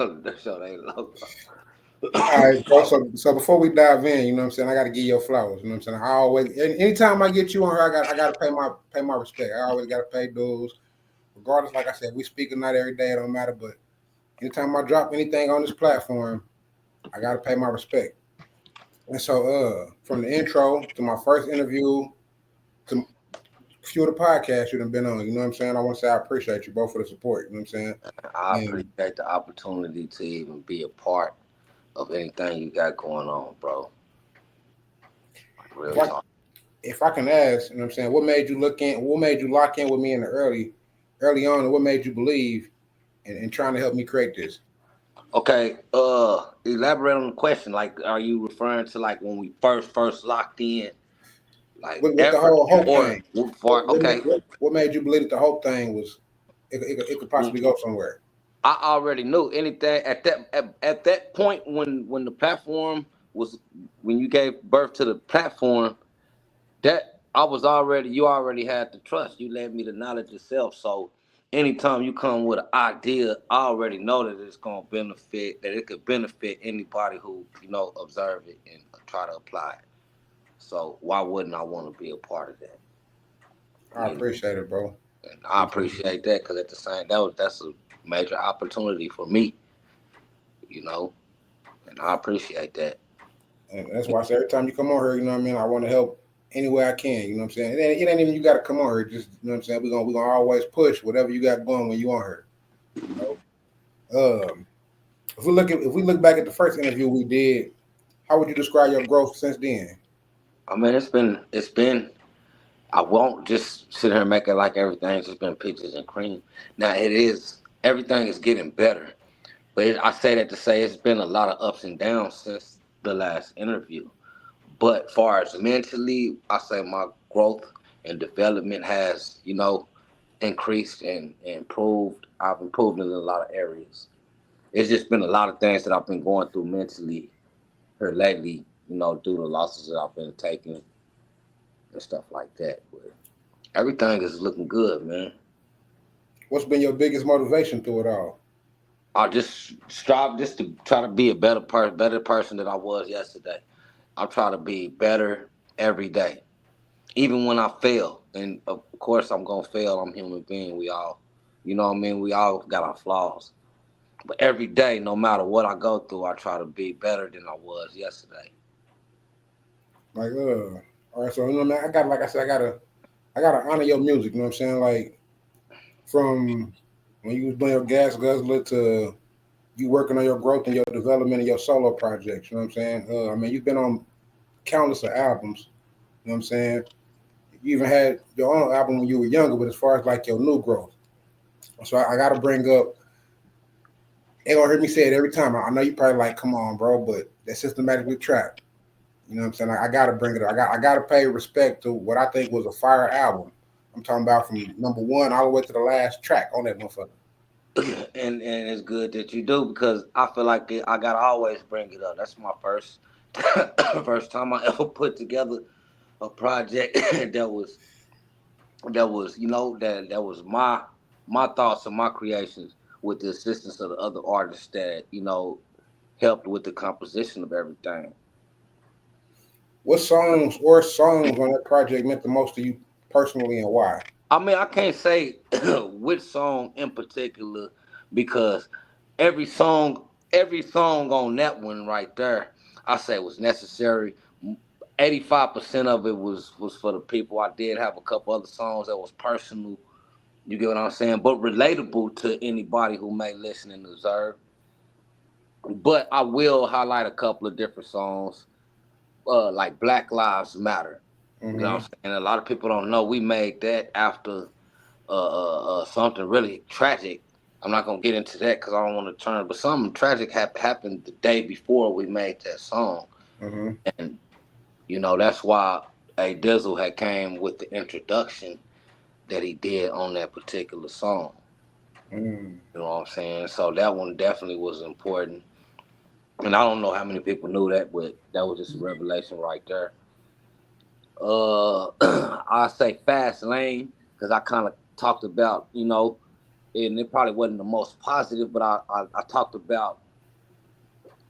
the show they logo. All right, bro. So before we dive in, you know what I'm saying, I got to give your flowers. You know what I'm saying. I always, anytime I get you on here, I got to pay my respect. I always got to pay dues, regardless. Like I said, we speak not every day. It don't matter. But anytime I drop anything on this platform, I got to pay my respect. And so, from the intro to my first interview to a few of the podcasts you've been on, you know what I'm saying. I want to say I appreciate you both for the support. You know what I'm saying. I And appreciate the opportunity to even be a part of anything you got going on, bro. Like if real I talk. if I can ask, you know what I'm saying, what made you lock in with me in the early on, and what made you believe in trying to help me create this? Okay, elaborate on the question. Like, are you referring to like when we first locked in, like With the effort, whole hope or thing. for okay? What made you believe that the hope thing was it could possibly go somewhere? I already knew anything at that point when the platform was when you gave birth to the platform that I was already you already had the trust. You led me to knowledge yourself. So anytime you come with an idea, I already know that it's gonna benefit that it could benefit anybody who observe it and try to apply it. So why wouldn't I want to be a part of that? I You know, appreciate it, bro. and I appreciate that because at the same that's a major opportunity for me. You know, and I appreciate that. And that's why I say every time you come on here, you know what I mean, I want to help any way I can. You know what I'm saying? It ain't even you got to come on here. Just you know what I'm saying. We're gonna always push whatever you got going when you on here. You know. If we look back at the first interview we did, how would you describe your growth since then? I mean, it's been. I won't just sit here and make it like everything's just been peaches and cream. Now it is. Everything is getting better, but I say that to say it's been a lot of ups and downs since the last interview. But far as mentally, I say my growth and development has, increased and improved. I've improved in a lot of areas. It's just been a lot of things that I've been going through mentally here lately, due to losses that I've been taking and stuff like that. But everything is looking good, man. What's been your biggest motivation through it all? I just strive just to try to be a better person than I was yesterday. I try to be better every day, even when I fail. And of course, I'm gonna fail. I'm a human being. We all, what I mean. We all got our flaws. But every day, no matter what I go through, I try to be better than I was yesterday. Like, all right, so you know, man, I got like I said, I gotta honor your music. You know what I'm saying? Like from when you was doing your gas guzzler to you working on your growth and your development and your solo projects. You know what I'm saying? I mean, you've been on countless of albums. You know what I'm saying? You even had your own album when you were younger, but as far as like your new growth, so I got to bring up. They gonna hear me say it every time. I know you probably like, come on, bro, but that's systematically trapped. You know what I'm saying? I got to bring it up. I got to pay respect to what I think was a fire album. I'm talking about from number one all the way to the last track on that motherfucker. And it's good that you do because I feel like I gotta always bring it up. That's my first first time I ever put together a project that was that was my thoughts and my creations with the assistance of the other artists that helped with the composition of everything. What songs on that project meant the most to you personally and why? I mean, I can't say which song in particular because every song, every song on that one right there, I say was necessary. 85% of it was for the people. I did have a couple other songs that was personal. You get what I'm saying, but relatable to anybody who may listen and observe. But I will highlight a couple of different songs, like Black Lives Matter. You know what Mm-hmm. I'm saying? A lot of people don't know we made that after something really tragic. I'm not gonna get into that because I don't want to turn. But something tragic happened the day before we made that song, Mm-hmm. and that's why a Dizzle had came with the introduction that he did on that particular song. Mm. You know what I'm saying? So that one definitely was important, and I don't know how many people knew that, but that was just a revelation right there. I say Fast Lane because I kind of talked about and it probably wasn't the most positive, but I talked about,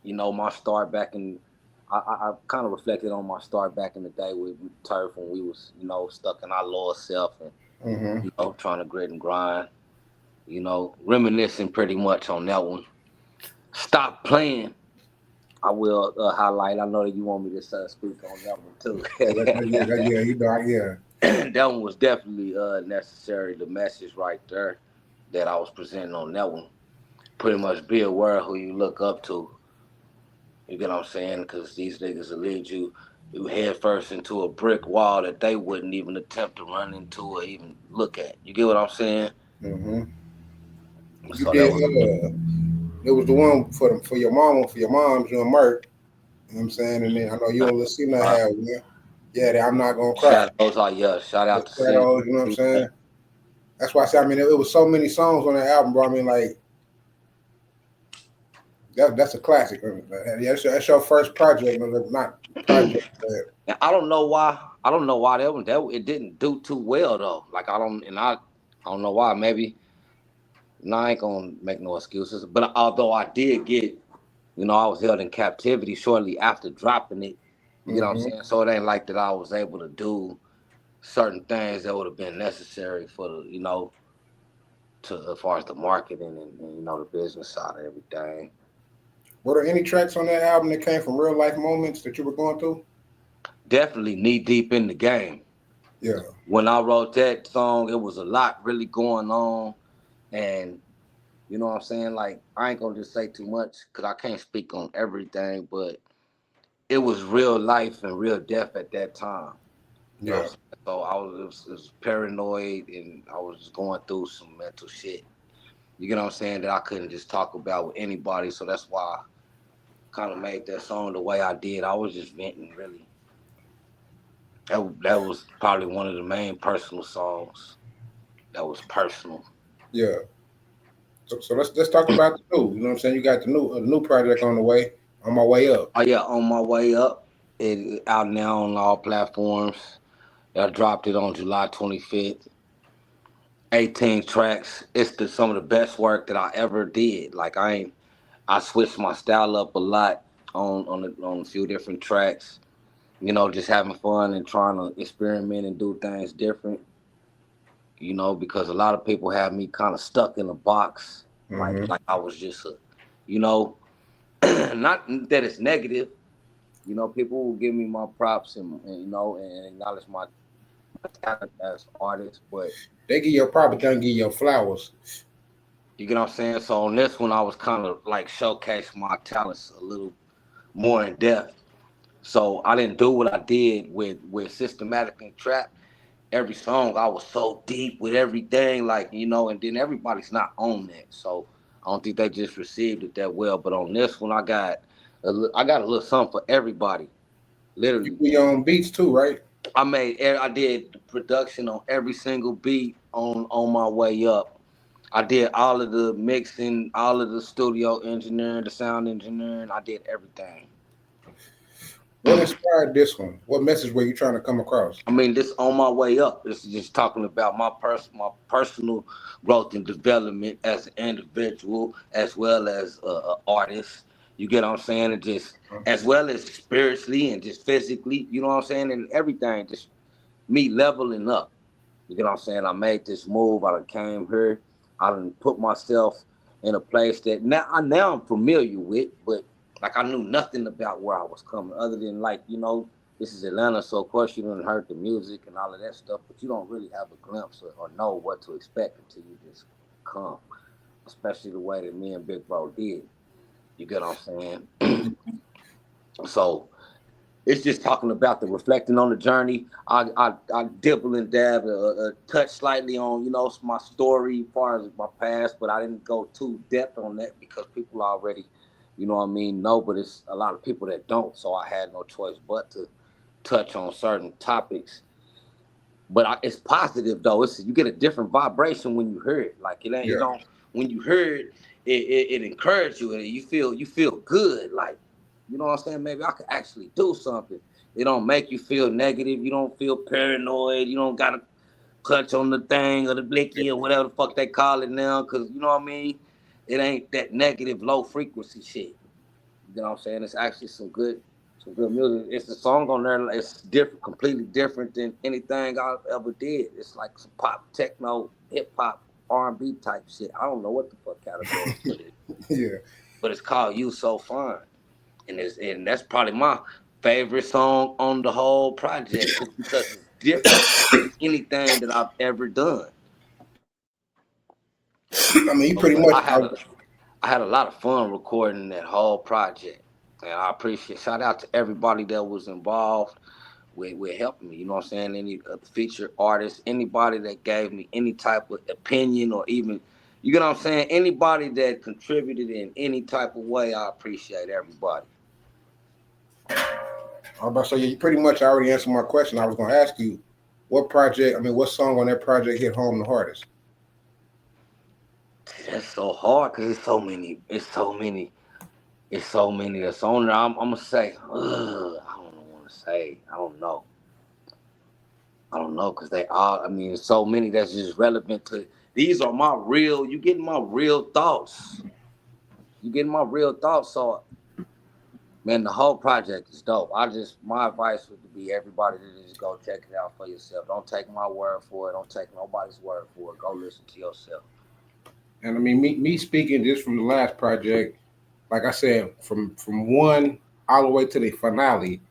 my start back in. I kind of reflected on my start back in the day with Turf when we was, stuck in our lower self and, Mm-hmm. trying to grit and grind, reminiscing pretty much on that one. Stop playing. I will highlight. I know that you want me to speak on that one too. Yeah, yeah. That one was definitely necessary. The message right there that I was presenting on that one. Pretty much be aware of who you look up to. You get what I'm saying? Because these niggas will lead you head first into a brick wall that they wouldn't even attempt to run into or even look at. You get what I'm saying? Mm-hmm. You So that did. was It was the one for your mom, for your moms, you and Merk. You know what I'm saying? And then I know you and Lucina uh, had one. Yeah, I'm not gonna cry. shadows. Oh yeah, shout The out to C. Shadows, you know what I'm saying? That's why I said, I mean, it was so many songs on that album, bro. I mean, like, that's a classic. Yeah, that's your first project, not project. And I don't know why. I don't know why that it didn't do too well though. Like I don't know why. Maybe no, I ain't gonna make no excuses. But although I did get, I was held in captivity shortly after dropping it. You get what I'm Mm-hmm. saying? So it ain't like that I was able to do certain things that would have been necessary for the, to as far as the marketing and the business side of everything. Were there any tracks on that album that came from real life moments that you were going through? Definitely knee deep in the game. Yeah. When I wrote that song, it was a lot really going on, and you know what I'm saying. Like I ain't gonna just say too much because I can't speak on everything, but it was real life and real death at that time. You know what I'm Yeah. saying? So it was paranoid and I was just going through some mental shit. You get what I'm saying? That I couldn't just talk about with anybody. So that's why I kind of made that song the way I did. I was just venting really. That was probably one of the main personal songs that was personal. Yeah. So let's talk about the new. You know what I'm saying? You got the new project on the way. On my way up. Oh yeah, on my way up. It out now on all platforms. I dropped it on July 25th. 18 tracks. It's some of the best work that I ever did. Like I switched my style up a lot on a few different tracks. Just having fun and trying to experiment and do things different. Because a lot of people have me kind of stuck in a box, like Mm-hmm. like I was just you know, not that it's negative. People will give me my props and acknowledge my talent as artist, but They give you proper, can't give you flowers. you get what I'm saying. So on this one, I was kind of like showcase my talents a little more in depth. So I didn't do what I did with systematic and trap. Every song I was so deep with everything, like and then everybody's not on that, so I don't think they just received it that well. But on this one, I got a little something for everybody, You literally. do your own beats too, right? I did the production on every single beat on my way up. I did all of the mixing, all of the studio engineering, the sound engineering. I did everything. What inspired this one? What message were you trying to come across? I mean, this on my way up. This is just talking about my personal growth and development as an individual, as well as an artist. You get what I'm saying, and just as well as spiritually and just physically. You know what I'm saying, and everything. Just me leveling up. You get what I'm saying? I made this move. I done came here. I done put myself in a place that now I'm familiar with, but like I knew nothing about where I was coming, other than like this is Atlanta, so of course you done heard the music and all of that stuff, but you don't really have a glimpse or know what to expect until you just come, especially the way that me and Big Bro did. You get what I'm saying? So it's just talking about the reflecting on the journey. I dibble and dab, touch slightly on my story as far as my past, but I didn't go too depth on that because people already, what I mean, know. But it's a lot of people that don't, so I had no choice but to touch on certain topics. But it's positive though. You get a different vibration when you hear it. Like it ain't. It Yeah. don't. When you hear it, it encourages you and you feel good. Like what I'm saying. Maybe I could actually do something. It don't make you feel negative. You don't feel paranoid. You don't gotta clutch on the thing or the blicky or whatever the fuck they call it now, because you know what I mean? It ain't that negative low frequency shit. You know what I'm saying? It's actually some good music. It's a song on there. It's different, completely different than anything I've ever did. It's like some pop, techno, hip hop, R&B type shit. I don't know what the fuck category to put it, Yeah. but it's called "You So Fine," and that's probably my favorite song on the whole project, just because it's different than anything that I've ever done. I mean, you So, pretty but much. I had a lot of fun recording that whole project, and I appreciate. Shout out to everybody that was involved with helping me. You know what I'm saying? Any featured artists, anybody that gave me any type of opinion or even, you get what I'm saying? Anybody that contributed in any type of way, I appreciate everybody. I was about to say, yeah, you pretty much already answered my question. I was going to ask you, what project? I mean, what song on that project hit home the hardest? That's so hard because it's so many. It's so many. It's so many that's on there. I'm gonna say, I don't want to say. I don't know. I don't know because they are. I mean, so many that's just relevant to. These are my real. You getting my real thoughts. You getting my real thoughts. So, man, the whole project is dope. My advice would be everybody to just go check it out for yourself. Don't take my word for it. Don't take nobody's word for it. Go listen to yourself. And I mean, me speaking just from the last project, like I said, from one all the way to the finale,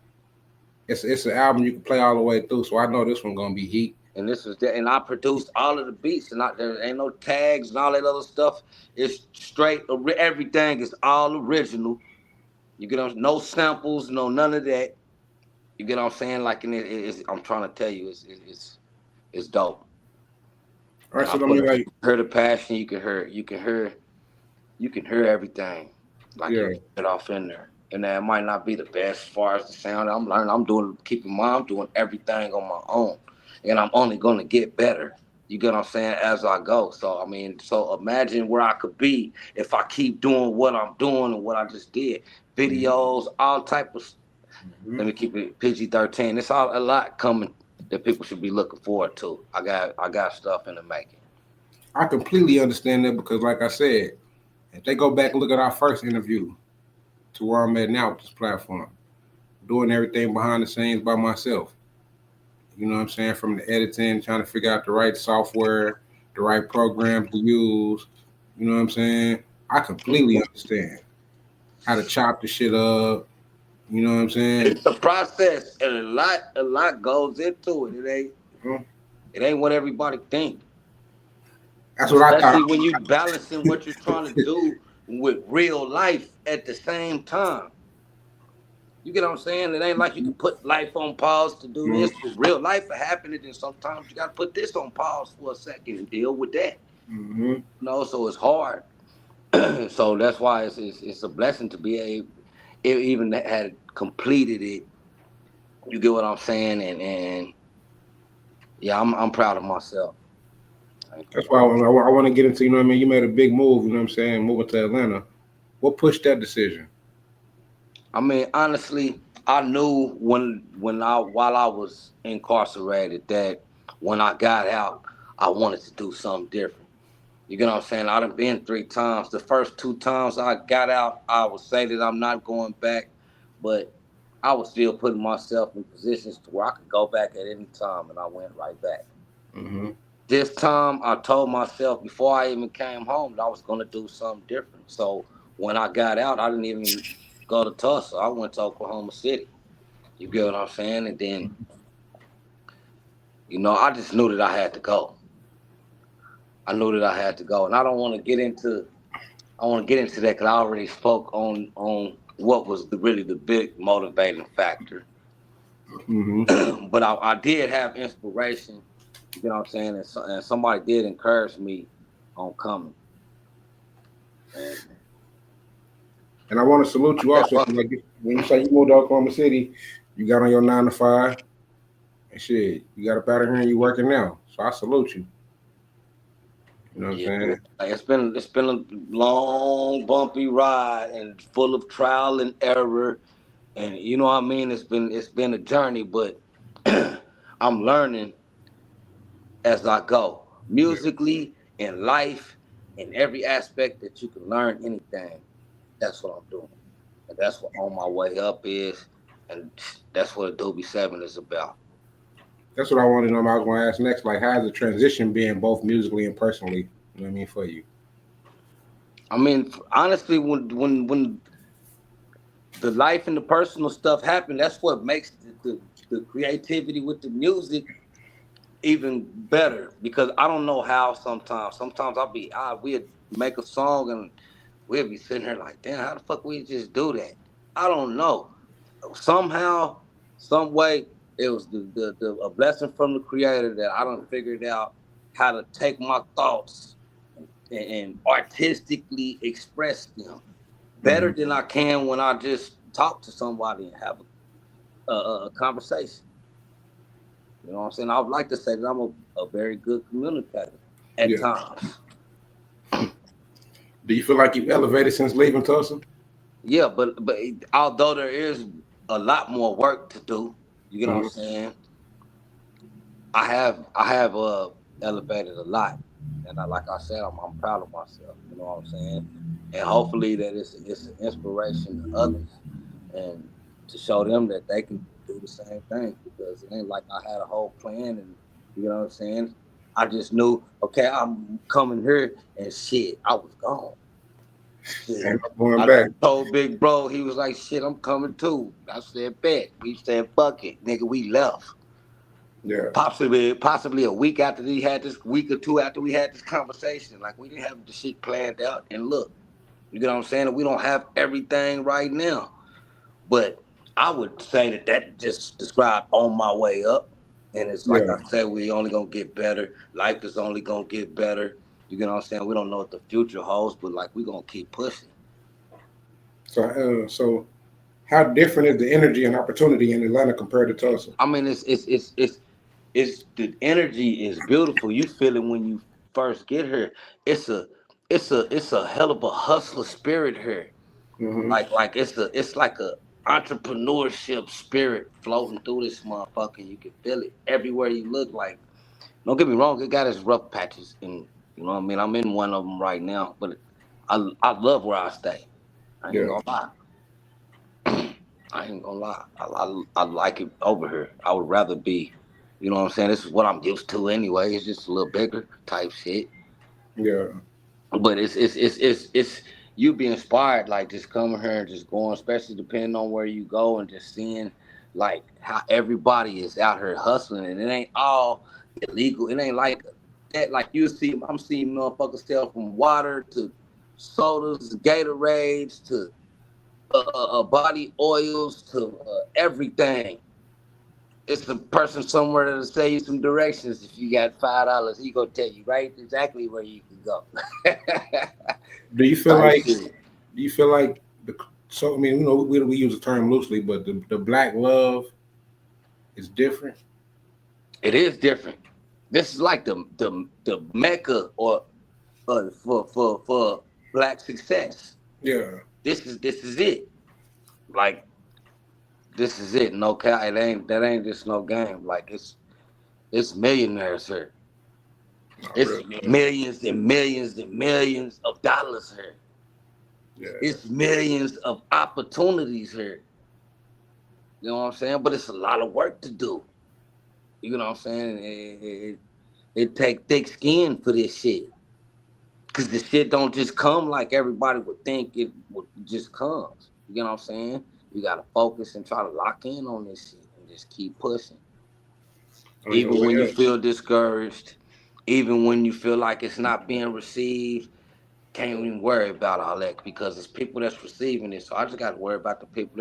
it's an album you can play all the way through. So I know this one gonna be heat. And this was that, and I produced all of the beats, and there ain't no tags and all that other stuff. It's straight. Everything is all original. You get on no samples, no none of that. You get what I'm saying? Like, I'm trying to tell you, it's dope. All right, And so let me like, hear the passion. You can hear everything. Like you yeah. can get off in there. And that might not be the best as far as the sound. I'm learning. Keep in mind, I'm doing everything on my own, and I'm only gonna get better. You get what I'm saying as I go. So I mean, so imagine where I could be if I keep doing what I'm doing and what I just did. Videos, all type of. Mm-hmm. Let me keep it PG-13. It's all a lot coming that people should be looking forward to. I got stuff in the making. I completely understand that because, like I said, if they go back and look at our first interview to where I'm at now with this platform, doing everything behind the scenes by myself. You know what I'm saying? From the editing, trying to figure out the right software, the right programs to use. You know what I'm saying? I completely understand how to chop the shit up. You know what I'm saying? It's a process, and a lot goes into it. Mhm. It ain't what everybody think. That's what I thought. Especially when you balancing what you're trying to do with real life at the same time. You get what I'm saying? It ain't like you can put life on pause to do Mhm. this. But real life is happening, and sometimes you got to put this on pause for a second and deal with that. Mhm. You know, so it's hard. So that's why it's a blessing to be able, even had completed it. You get what I'm saying? And yeah, I'm proud of myself. That's why I want to get into. You know what I mean? You made a big move. You know what I'm saying? Moving to Atlanta. What pushed that decision? I mean, honestly, I knew when I while I was incarcerated that when I got out, I wanted to do something different. You get what I'm saying? I done been 3 times. The first 2 times I got out, I would say that I'm not going back, but I was still putting myself in positions to where I could go back at any time, and I went right back. Hmm. This time, I told myself before I even came home that I was going to do something different. So when I got out, I didn't even go to Tulsa. I went to Oklahoma City. You get what I'm saying? And then, I just knew that I had to go. I knew that I had to go, and I don't want to get into. I want to get into that because I already spoke on what was really the big motivating factor. Hmm. But I did have inspiration. You know what I'm saying? And somebody did encourage me on coming. And And I want to salute you also. 'Cause like when you say you moved to Oklahoma City, you got on your 9 to 5 and shit. You got up out of here and you working now. So I salute you. You know what I'm yeah, saying? like it's been a long, bumpy ride and full of trial and error, and you know what I mean. It's been a journey, but I'm learning. as I go, musically, in life, in every aspect that you can learn anything. That's what I'm doing, and that's what On My Way Up is, and that's what Dooby Seven is about. That's what I wanted to know. I was going to ask next, like, how's the transition being both musically and personally? You know what I mean for you? I mean, honestly, when the life and the personal stuff happen, that's what makes the creativity with the music even better. Because I don't know how sometimes we'd make a song and we'd be sitting here like, damn, how the fuck we just do that? I don't know. Somehow, some way, it was a blessing from the creator that I done figured out how to take my thoughts and artistically express them Mm-hmm. better than I can when I just talk to somebody and have a conversation. You know what I'm saying? I would like to say that I'm a very good communicator at Yeah. times. Do you feel like you've elevated since leaving Tulsa? Yeah, but although there is a lot more work to do, you know what I'm Mm-hmm. saying? I have elevated a lot, and like I said, I'm proud of myself. You know what I'm saying? And hopefully that it's an inspiration to others, and to show them that they can do the same thing. Because it ain't like I had a whole plan, and you know what I'm saying. I just knew, okay, I'm coming here, and shit, I was gone. Shit, And I'm going I back. done told Big Bro, he was like, shit, I'm coming too. I said, bet. We said, fuck it, nigga, we left. Yeah. Possibly a week after we had this, week or two after we had this conversation. Like, we didn't have the shit planned out. And look, you know what I'm saying? We don't have everything right now, but I would say that just described On My Way Up. And it's like Yeah. I said, we only gonna get better. Life is only gonna get better. You know what I'm saying? We don't know what the future holds, but like, we gonna keep pushing. So how different is the energy and opportunity in Atlanta compared to Tulsa? I mean, it's the energy is beautiful. You feel it when you first get here. It's a it's a hell of a hustler spirit here. Mm-hmm. Like it's like a entrepreneurship spirit floating through this motherfucker. You can feel it everywhere you look. Like, don't get me wrong, it got its rough patches, and you know what I mean. I'm in one of them right now, but I love where I stay. I ain't Yeah. gonna lie. I ain't gonna lie. I like it over here. I would rather be, you know what I'm saying? This is what I'm used to anyway. It's just a little bigger type shit. Yeah. But it's you be inspired, like just coming here and just going, especially depending on where you go and just seeing like how everybody is out here hustling, and it ain't all illegal. It ain't like that. Like you see, I'm seeing motherfuckers sell from water to sodas, Gatorades to body oils to everything. It's a person somewhere that'll tell you some directions. If you got $5, he gonna tell you right exactly where you can go. Do you feel Type like shit. the so I mean, we use the term loosely, but the black love is different. It is different. This is like the mecca or for black success. Yeah. This is it. Like, this is it. No cap. It ain't that ain't just no game. Like, it's millionaires here. Not It's really. Yeah. millions and millions and millions of dollars here. Yeah. It's millions of opportunities here. You know what I'm saying? But it's a lot of work to do. You know what I'm saying? It take thick skin for this shit. Cause the shit don't just come like everybody would think it would just comes. You know what I'm saying? You gotta focus and try to lock in on this shit and just keep pushing. On your Even way when you up. feel discouraged, even when you feel like it's not being received, can't even worry about all that because it's people that's receiving it. So I just got to worry about the people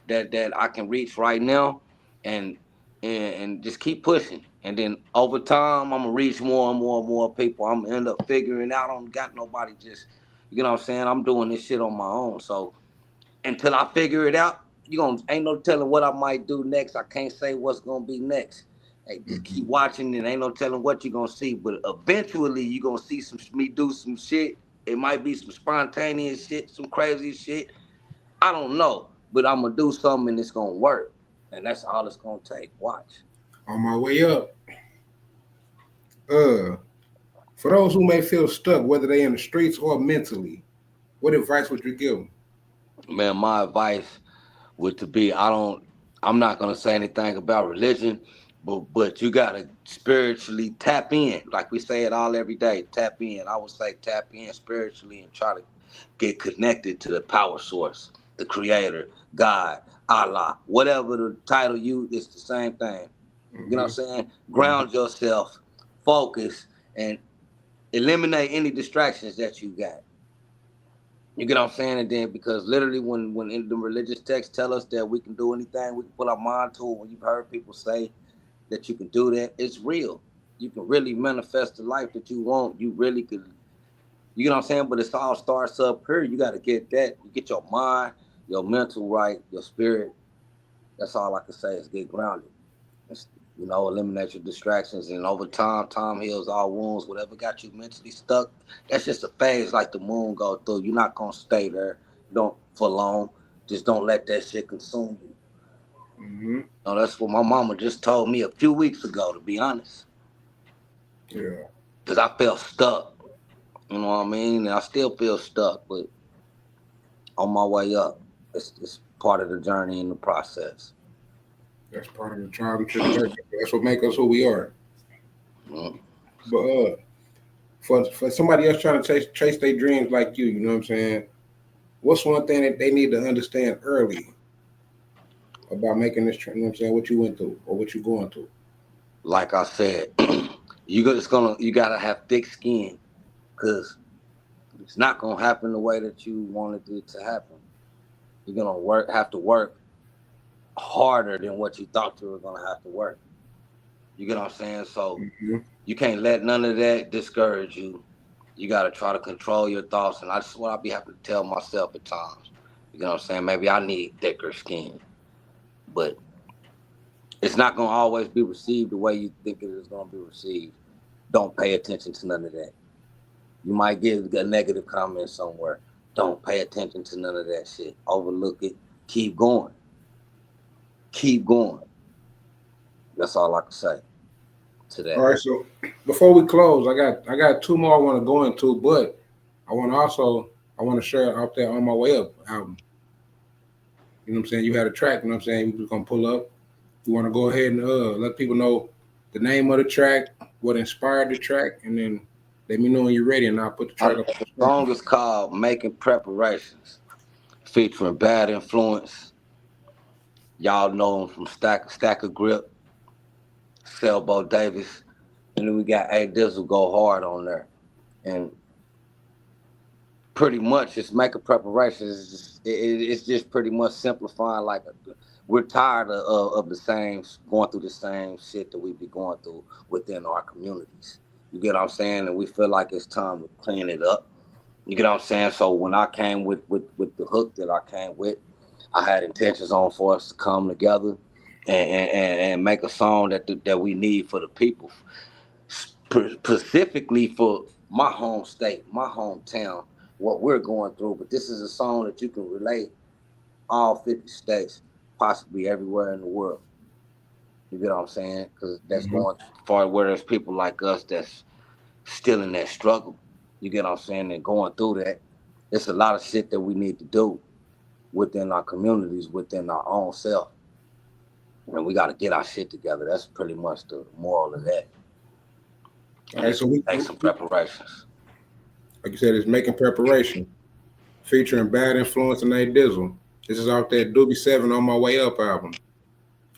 that I can reach right now, and and just keep pushing. And then over time, I'm gonna reach more and more and more people. I'm gonna end up figuring out. I don't got nobody just, you know what I'm saying. I'm doing this shit on my own. So until I figure it out, you gonna ain't no telling what I might do next. I can't say what's gonna be next. Hey, just Mm-hmm. keep watching, and ain't no telling what you're gonna see. But eventually, you gonna see some me do some shit. It might be some spontaneous shit, some crazy shit. I don't know, but I'm gonna do something, and it's gonna work, and that's all it's gonna take. Watch. On my way up. For those who may feel stuck, whether they in the streets or mentally, what advice would you give them? Man, my advice would to be I'm not gonna say anything about religion, but you gotta spiritually tap in. Like we say it all every day, tap in. I would say tap in spiritually and try to get connected to the power source, the creator, God, Allah, whatever the title you, it's the same thing. You know what Mm-hmm. I'm saying? Mm-hmm. Ground yourself, focus, and eliminate any distractions that you got. You get what I'm saying? And then because literally when in the religious texts tell us that we can do anything, we can put our mind to it. When you've heard people say that you can do that, it's real. You can really manifest the life that you want. You really could. You know what I'm saying? But it's all starts up here. You got to get that. You get your mind, your mental right, your spirit. That's all I can say is get grounded. It's, eliminate your distractions. And over time, time heals all wounds. Whatever got you mentally stuck, that's just a phase like the moon go through. You're not going to stay there. Don't for long. Just don't let that shit consume you. Mm-hmm. No, that's what my mama just told me a few weeks ago, to be honest. Yeah. Because I felt stuck. You know what I mean? And I still feel stuck, but on my way up. It's part of the journey in the process. That's part of the trial and tribulation. That's what makes us who we are. Mm. But for somebody else trying to chase their dreams like you know what I'm saying? What's one thing that they need to understand early about making this, you know what I'm saying, what you went through or what you're going through? Like I said, you gotta have thick skin because it's not gonna happen the way that you wanted it to happen. You're gonna have to work harder than what you thought you were gonna have to work. You get what I'm saying? So Mm-hmm. you can't let none of that discourage you. You gotta try to control your thoughts, and that's what I be having to tell myself at times. You know what I'm saying? Maybe I need thicker skin, but it's not gonna always be received the way you think it is gonna be received. Don't pay attention to none of that. You might get a negative comment somewhere. Don't pay attention to none of that shit. Overlook it. Keep going. Keep going. That's all I can say to All that. right, so before we close, I got two more I want to go into, but I want to share out there on my way up album. You know what I'm saying? You had a track, you know what I'm saying? We're gonna pull up. You want to go ahead and let people know the name of the track, what inspired the track, and then let me know when you're ready, and I'll put the track up on The the screen. song is called Making Preparations, featuring Bad Influence. Y'all know him from Stack of Grip, Selbo Davis. And then we got A Dizzle go hard on there. And pretty much it's making preparations. It's just pretty much simplifying like we're tired of the same, going through the same shit that we be going through within our communities. You get what I'm saying? And we feel like it's time to clean it up. You get what I'm saying? So when I came with the hook that I came with, I had intentions on for us to come together and make a song that we need for the people, specifically for my home state, my hometown, what we're going through. But this is a song that you can relate all 50 states, possibly everywhere in the world. You get what I'm saying? Because that's Mm-hmm. going far where there's people like us that's still in that struggle. You get what I'm saying? And going through that, it's a lot of shit that we need to do within our communities, within our own self. And we got to get our shit together. That's pretty much the moral of that. All And right, it's so make some preparations. like you said, it's making preparation, featuring Bad Influence and A Dizzle. This is out there, Dooby Seven on my way up album.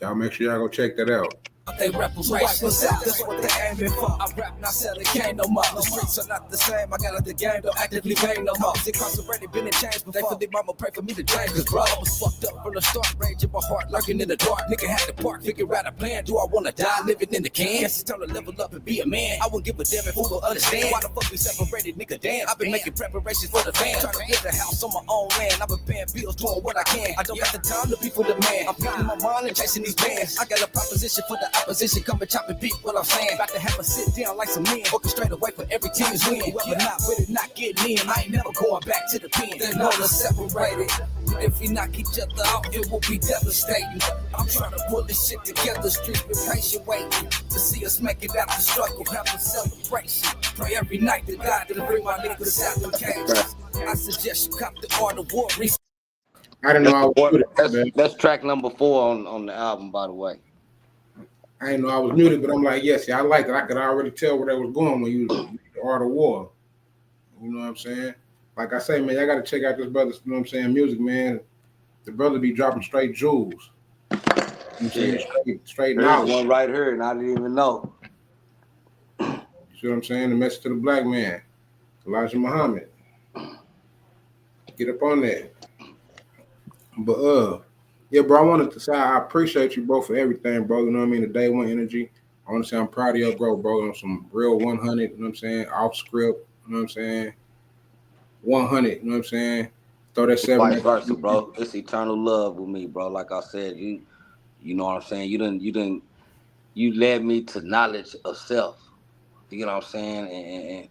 Y'all make sure y'all go check that out. They reparations out, that's what they aiming for. I rap, not sell, it can't no more. The streets are not the same, I got out the game, don't actively pay no more. Incarcerated, been in chains before. Thankfully, mama pray for me to change, cause bro, I was fucked up from the start. Rage in my heart, lurking in the dark. Nigga had to park, figure out a plan. Do I wanna die living in the can? Guess it's time to level up and be a man. I wouldn't give a damn if who will understand. Why the fuck we separated, nigga, damn. I've been making preparations for the fam. Trying to build a house on my own land. I've been paying bills, doing what I can. I don't got the time to be for the man. I'm putting my mind and chasing these bands. I got a proposition for the opposition, come and chop and beat what I'm saying. About to have a sit down like some men. Orchestrate away for every team's win. Whoever not with it, not getting in. I ain't never going back to the pen. There's no one separated. If we knock each other out, it will be devastating. I'm trying to pull this shit together. Streets been patient waiting to see us make it out the struggle. Have a celebration. Pray every night to God to bring my niggas out the cages. I suggest you cop the Art of War. I didn't know I was muted. That's track number 4 on the album, by the way. I didn't know I was muted, but I'm like, yes, I like it. I could already tell where that was going when you was the Art of War. You know what I'm saying? Like I say, man, I got to check out this brother's, you know what I'm saying, music, man. The brother be dropping straight jewels. You know what I'm saying? Straight knowledge. There's one right here, and I didn't even know. You see what I'm saying? The message to the black man, Elijah Muhammad. Get up on that. But yeah, bro, I wanted to say I appreciate you, bro, for everything, bro. You know what I mean? The day one energy. I want to say I'm proud of you, bro, on some real 100, you know what I'm saying? Off script, you know what I'm saying? 100, you know what I'm saying? Throw that 7. Vice versa, bro. It's eternal love with me, bro. Like I said, you know what I'm saying? You led me to knowledge of self. You know what I'm saying? And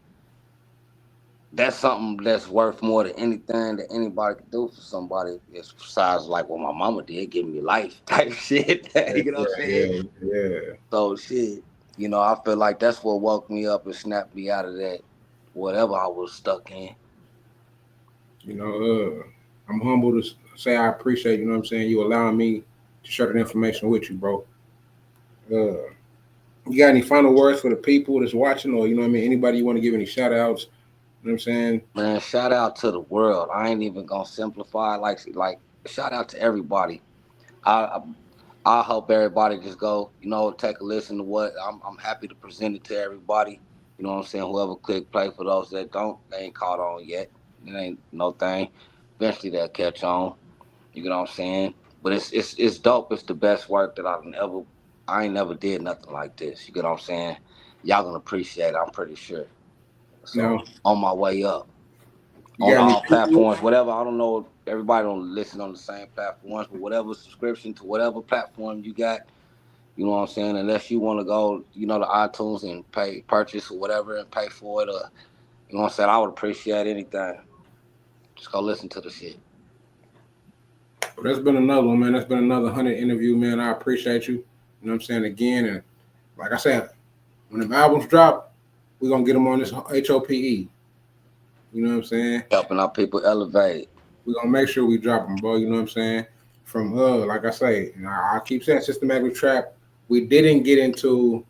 that's something that's worth more than anything that anybody could do for somebody. It's besides like what my mama did, give me life type shit. You know what I'm saying? Yeah. So shit, you know, I feel like that's what woke me up and snapped me out of that whatever I was stuck in. You know, I'm humble to say I appreciate, you know what I'm saying, you allowing me to share that information with you, bro. You got any final words for the people that's watching, or you know what I mean, anybody you want to give any shout outs? You know what I'm saying? Man, shout out to the world. I ain't even gonna simplify. Like shout out to everybody. I hope everybody just go, you know, take a listen to what I'm happy to present it to everybody. You know what I'm saying? Whoever click play, for those that don't, they ain't caught on yet. It ain't no thing. Eventually they'll catch on. You know what I'm saying? But it's dope. It's the best work that I ain't never did nothing like this. You get what I'm saying? Y'all gonna appreciate it, I'm pretty sure. So on my way up. On all platforms, whatever. I don't know, everybody don't listen on the same platforms, but whatever subscription to whatever platform you got, you know what I'm saying? Unless you want to go, you know, to iTunes and purchase or whatever and pay for it, or you know what I'm saying? I would appreciate anything. Just go listen to the shit. Well, that's been another one, man. That's been another 100 interview, man. I appreciate you. You know what I'm saying? Again, and like I said, when the albums drop, we're gonna get them on this HOPE. You know what I'm saying? Helping our people elevate. We're gonna make sure we drop them, bro. You know what I'm saying? From like I say, and I keep saying systematic trap. We didn't get into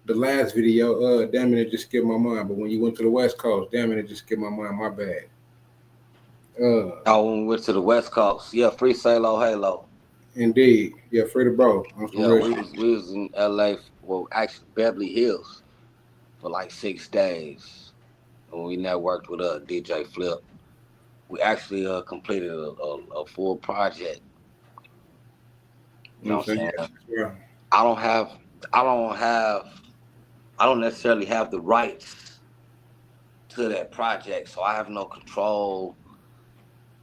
the last video. Damn it just skipped my mind. But when you went to the West Coast, damn it just skipped my mind. My bad. When we went to the West Coast, yeah, free Salo Halo. Indeed, yeah, free to bro. Yeah, we was in LA, well, actually Beverly Hills, for like 6 days. When we networked with DJ Flip, we actually completed a full project. You know what I'm saying? Yeah. I don't necessarily have the rights to that project, so I have no control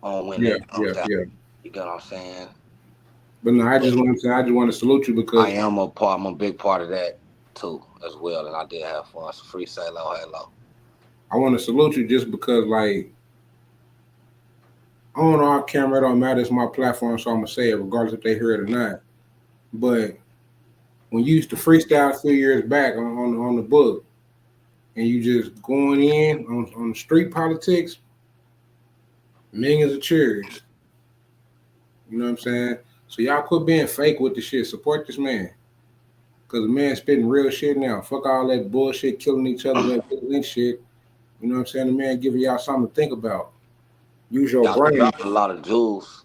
on when it comes out. You get what I'm saying? But no, I just want to salute you because I'm a big part of that too as well, and I did have fun. So free Salo Halo. I want to salute you just because, like, on our camera, it don't matter. It's my platform, so I'm gonna say it regardless if they hear it or not. But when you used to freestyle a few years back on the book, and you just going in on street politics, millions of cheers. You know what I'm saying? So y'all quit being fake with the shit. Support this man. Because the man's spitting real shit now. Fuck all that bullshit, killing each other, that shit. You know what I'm saying? The man giving y'all something to think about. Use your brain. Dropping a lot of jewels.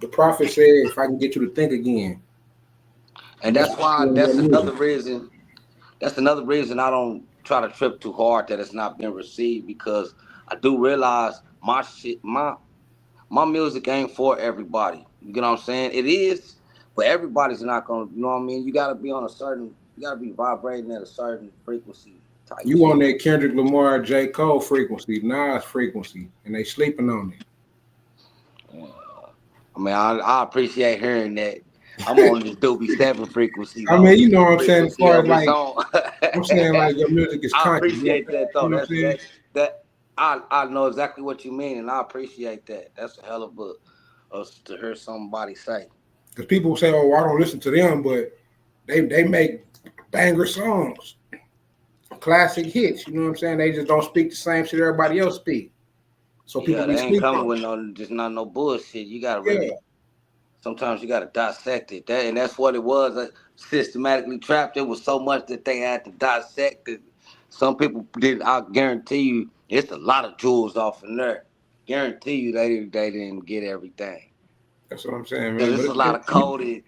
The prophet said, if I can get you to think again. And that's another reason I don't try to trip too hard that it's not been received, because I do realize my music ain't for everybody. You know what I'm saying? It is, but everybody's not gonna, you know what I mean? You gotta be vibrating at a certain frequency type. You on that Kendrick Lamar, J. Cole frequency, Nas frequency, and they sleeping on it. I mean, I appreciate hearing that. I'm on this Dooby 7 frequency. I mean, you know what I'm saying? As far as like, I'm saying like your music is conscious. I appreciate that though. You know I know exactly what you mean, and I appreciate that. That's a hell of a us to hear somebody say. Because people say, "Oh, I don't listen to them," but they make banger songs, classic hits. You know what I'm saying? They just don't speak the same shit everybody else speak. So people Yeah, be they ain't sleeping coming on with it. no just not no bullshit. You gotta Yeah, really sometimes you gotta dissect it. That and that's what it was. Systematically trapped. It was so much that they had to dissect it. Some people did. I guarantee you, it's a lot of jewels off in there. Guarantee you, they didn't get everything. that's what I'm saying, Cause man. it's But a lot of coded.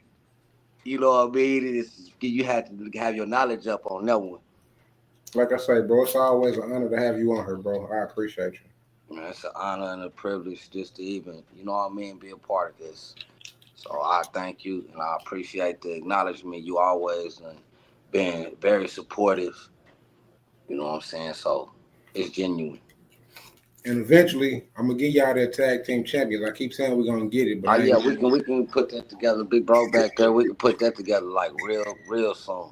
You know what I mean? You had to have your knowledge up on that one. like I say, bro, it's always an honor to have you on here, bro. I appreciate you. Man, it's an honor and a privilege just to even, you know what I mean, be a part of this. So I thank you and I appreciate the acknowledgement you always and being very supportive. You know what I'm saying? So it's genuine. And eventually, I'm gonna get y'all that tag team champions. I keep saying we're gonna get it, but Oh I yeah, ain't. we can put that together. Big bro back there, we can put that together like real soon.